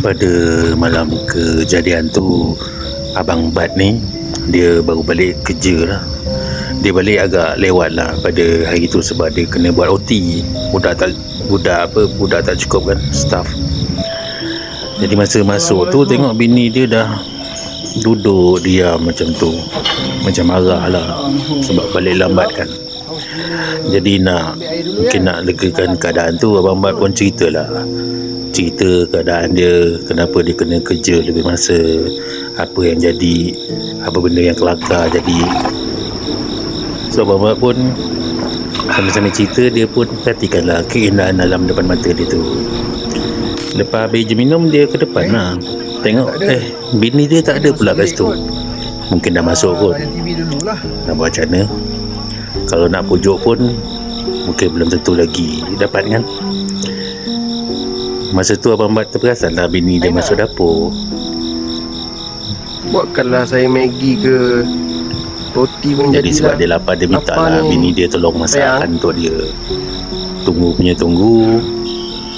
Pada malam kejadian tu, Abang Bat ni dia baru balik kerja lah. Dia balik agak lewat lah pada hari tu sebab dia kena buat OT. Budak tak cukup kan, staff. Jadi masa masuk tu tengok bini dia dah duduk diam macam tu, macam marah lah sebab balik lambat kan. Jadi mungkin nak legakan keadaan tu, Abang Bat pun cerita keadaan dia, kenapa dia kena kerja lebih masa, apa yang jadi, apa benda yang kelakar jadi. So Abang Bat pun sambil-sambil cerita, dia pun perhatikanlah keindahan alam depan mata dia tu. Lepas habis je minum, dia ke depan lah, tengok bini dia tak ada pula kat situ. Mungkin dah masuk kot. Nak buat macam mana? Kalau nak pujuk pun mungkin belum tentu lagi dapat kan. Masa tu Abang Bat terperasan lah bini dia masuk dapur. Buatkanlah saya Maggi ke roti pun jadi sebab dia lapar, dia minta lah bini dia tolong masakkan untuk dia. Tunggu.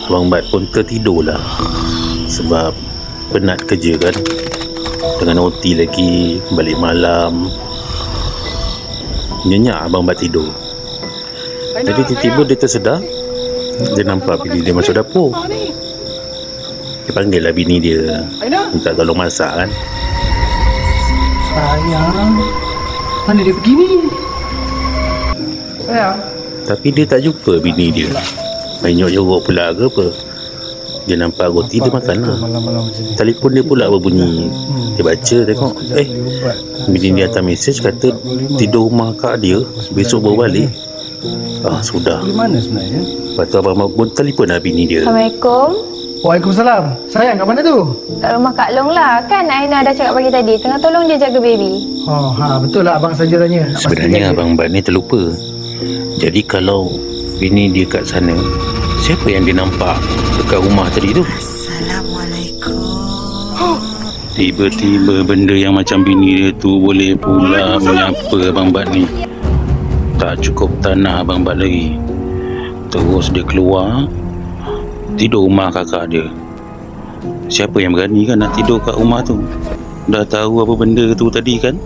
Abang Bat pun tertidur lah sebab penat kerja kan, dengan OT lagi, balik malam. Nyenyak Abang Bat tidur. Jadi tiba-tiba dia tersedar, dia nampak bini dia masuk dapur. Dia panggil lah bini dia, minta tolong masak kan. Sayang, mana dia pergi ni? Sayang. Tapi dia tak jumpa bini dia. Banyak jorok pula ke apa. Dia nampak roti, dia makan lah. Telefon dia pula berbunyi. Dia baca, tengok bini dia hantar mesej kata tidur rumah kak dia, besok baru balik. Sudah. Di mana sebenarnya? Lepas tu Abang Mat pun telefon lah bini dia. Assalamualaikum. Waalaikumsalam. Sayang, kat mana tu? Kat rumah Kak Long lah. Kan Aina dah cakap pagi tadi, tengah tolong dia jaga baby. Betul lah abang saja tanya. Sebenarnya Abang Bat ni terlupa. Jadi kalau bini dia kat sana, siapa yang dia nampak dekat rumah tadi tu? Assalamualaikum. Tiba-tiba benda yang macam bini dia tu boleh pula menyapa Abang Bat ni. Tak cukup tanah Abang Bat lagi, terus dia keluar tidur rumah kakak dia. Siapa yang berani kan nak tidur kat rumah tu? Dah tahu apa benda tu tadi kan.